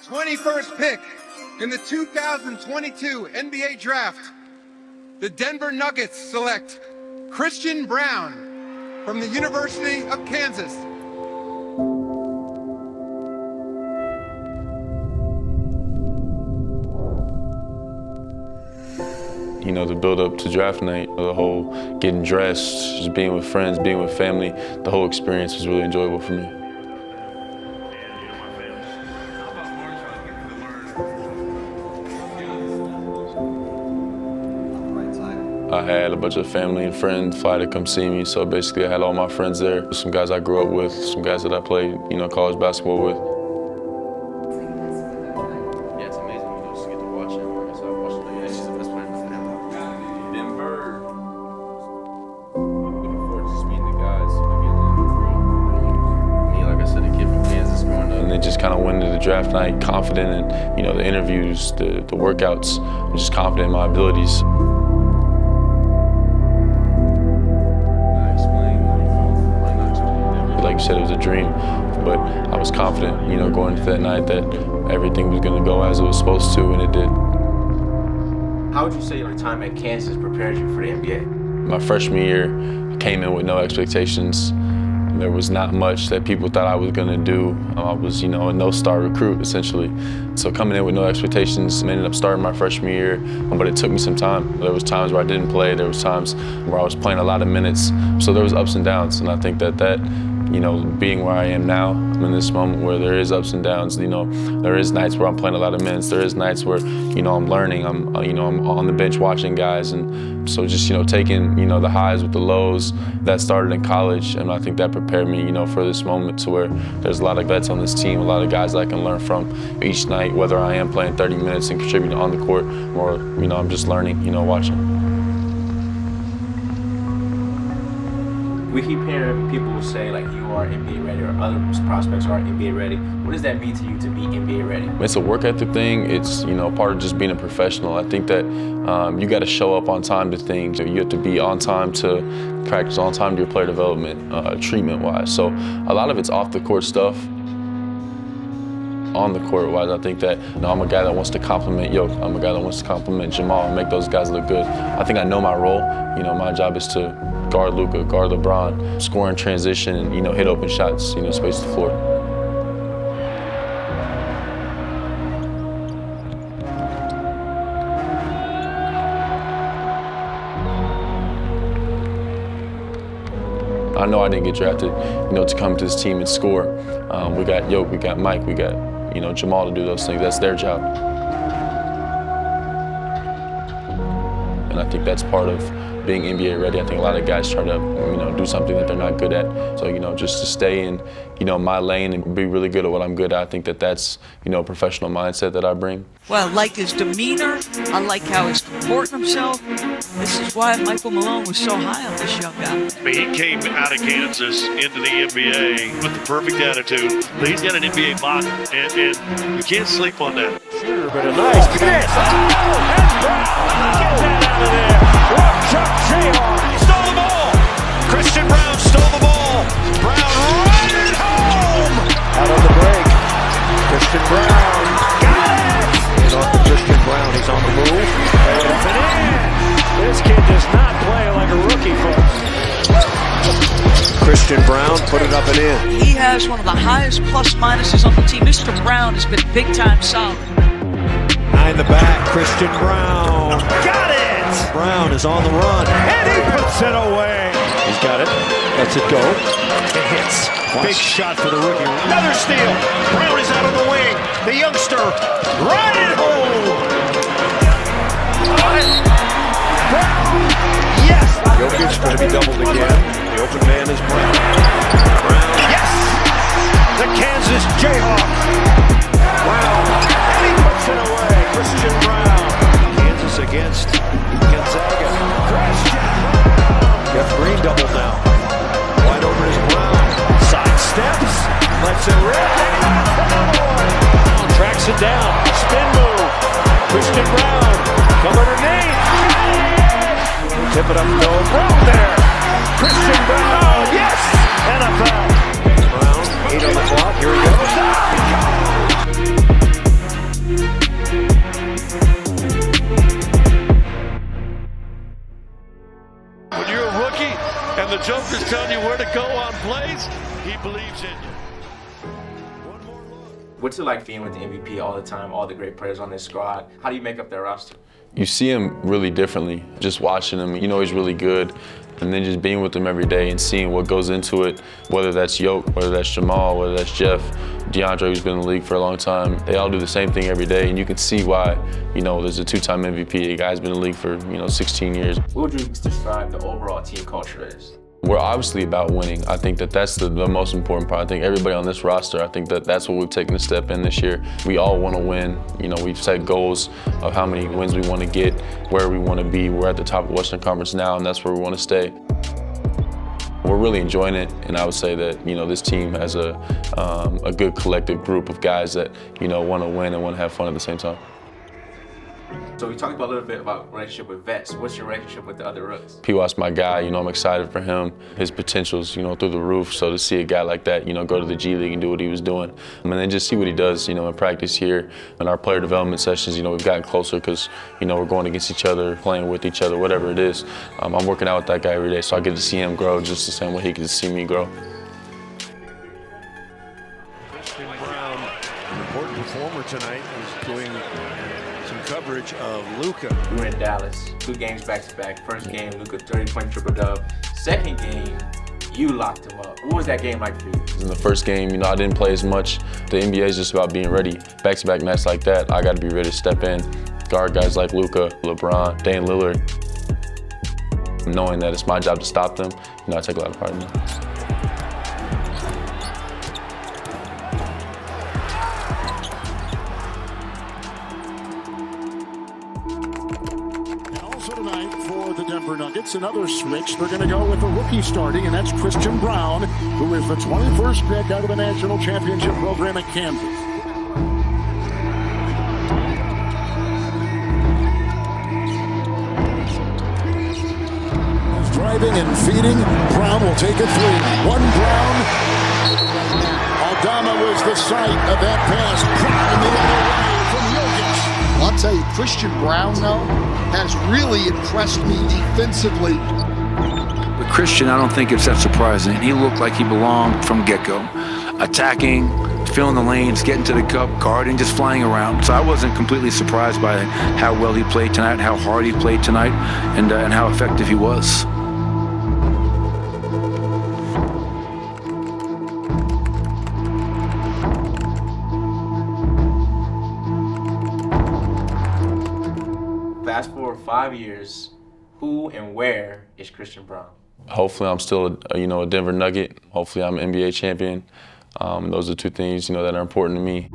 21st pick in the 2022 NBA Draft, the Denver Nuggets select Christian Braun from the University of Kansas. You know, the build up to draft night, the whole getting dressed, just being with friends, being with family, the whole experience was really enjoyable for me. I had a bunch of family and friends fly to come see me, so basically I had all my friends there. Some guys I grew up with, some guys that I played, college basketball with. Yeah, it's amazing when you just get to watch him. So I watched him. He's the best player in the NFL. Denver. Looking forward to just meeting the guys. Me, like I said, a kid from Kansas growing up. And then just kind of went into the draft night confident in, the interviews, the workouts. I'm just confident in my abilities. Like you said, it was a dream, but I was confident, going into that night that everything was going to go as it was supposed to, and it did. How would you say your time at Kansas prepared you for the NBA? My freshman year, I came in with no expectations. There was not much that people thought I was going to do. I was, a no-star recruit, essentially. So coming in with no expectations, I ended up starting my freshman year, but it took me some time. There was times where I didn't play. There was times where I was playing a lot of minutes. So there was ups and downs, and I think that being where I am now, I'm in this moment where there is ups and downs. There is nights where I'm playing a lot of minutes. There is nights where, I'm learning. I'm on the bench watching guys, and so just taking the highs with the lows. That started in college, and I think that prepared me, for this moment to where there's a lot of vets on this team, a lot of guys I can learn from each night, whether I am playing 30 minutes and contributing on the court, or I'm just learning, watching. We keep hearing people say like you are NBA ready or other prospects are NBA ready. What does that mean to you to be NBA ready? It's a work ethic thing. It's part of just being a professional. I think that you got to show up on time to things. You have to be on time to practice, on time to your player development, treatment-wise. So a lot of it's off the court stuff. On the court wise, I think that I'm a guy that wants to compliment Yoke. I'm a guy that wants to compliment Jamal and make those guys look good. I think I know my role. My job is to guard Luka, guard LeBron, score in transition, and hit open shots, space the floor. I know I didn't get drafted, to come to this team and score. We got Yoke, we got Mike, we got Jamal to do those things. That's their job. And I think that's part of being NBA ready. I think a lot of guys try to, do something that they're not good at. So, just to stay in, my lane and be really good at what I'm good at. I think that that's, a professional mindset that I bring. Well, I like his demeanor. I like how he's comporting himself. This is why Michael Malone was so high on this young guy. He came out of Kansas into the NBA with the perfect attitude. He's got an NBA body, and you can't sleep on that. Sure, but a nice miss. Oh, and Braun gets that out of there. Walk Chuck Jayhawk. He stole the ball. Christian Braun stole the ball. Braun right it home. Out on the break. Christian Braun got it. And off to Christian Braun. He's on the move. And up and in. This kid does not play like a rookie, folks. Christian Braun put it up and in. He has one of the highest plus-minuses on the team. Mr. Braun has been big-time solid. Behind the back, Christian Braun. Got it! Braun is on the run, and he puts it away. He's got it. Lets it go. It hits. Big shot for the rookie. Another steal. Braun is out on the wing. The youngster. Right at home. Braun. Yes. Jokic going to be doubled again. The open man is Braun. Braun. Yes. The Kansas Jayhawks. Braun. And he puts it away. Christian Braun. Kansas against Gonzaga. Christian Braun. Jeff Green doubled now. Wide open is Braun. Side steps. Lets it rip. Tracks it down. Spin move. Christian Braun. Come underneath. Tip it up. No. Braun there. Christian Braun. Yes. NFL. Braun. 8 on the clock. Here he goes. What's it like being with the MVP all the time, all the great players on this squad? How do you make up that roster? You see him really differently. Just watching him, you know he's really good. And then just being with him every day and seeing what goes into it, whether that's Yoke, whether that's Jamal, whether that's Jeff, DeAndre, who's been in the league for a long time. They all do the same thing every day, and you can see why, you know, there's a two-time MVP. The guy's been in the league for, 16 years. What would you describe the overall team culture as? We're obviously about winning. I think that that's the most important part. I think everybody on this roster, I think that that's what we've taken a step in this year. We all want to win. You know, we've set goals of how many wins we want to get, where we want to be. We're at the top of Western Conference now, and that's where we want to stay. We're really enjoying it, and I would say that, this team has a good collective group of guys that, want to win and want to have fun at the same time. So we talked about a little bit about relationship with vets. What's your relationship with the other rookies? P.Watt's my guy. I'm excited for him. His potential's, through the roof. So to see a guy like that, go to the G League and do what he was doing, and then just see what he does, in practice here. In our player development sessions, we've gotten closer because, we're going against each other, playing with each other, whatever it is. I'm working out with that guy every day, so I get to see him grow just the same way he gets to see me grow. Christian Braun, an important performer tonight, is doing some coverage of Luka. We were in Dallas, 2 games back-to-back. First game, Luka 30-point triple-dub. Second game, you locked him up. What was that game like for you? In the first game, I didn't play as much. The NBA is just about being ready. Back-to-back nights like that, I got to be ready to step in. Guard guys like Luka, LeBron, Dame Lillard. Knowing that it's my job to stop them, I take a lot of pride in that. Tonight for the Denver Nuggets, another switch. They're going to go with a rookie starting, and that's Christian Braun, who is the 21st pick out of the national championship program at Kansas. Driving and feeding. Braun will take a 3. 1 Braun. Aldama was the site of that pass. Braun the other way from Jokic. I'll tell you, Christian Braun, though, has really impressed me defensively. With Christian, I don't think it's that surprising. He looked like he belonged from get-go. Attacking, filling the lanes, getting to the cup, guarding, just flying around. So I wasn't completely surprised by how well he played tonight, how hard he played tonight, and how effective he was. Fast forward 5 years, who and where is Christian Braun? Hopefully I'm still a Denver Nugget. Hopefully I'm an NBA champion. Those are 2 things, that are important to me.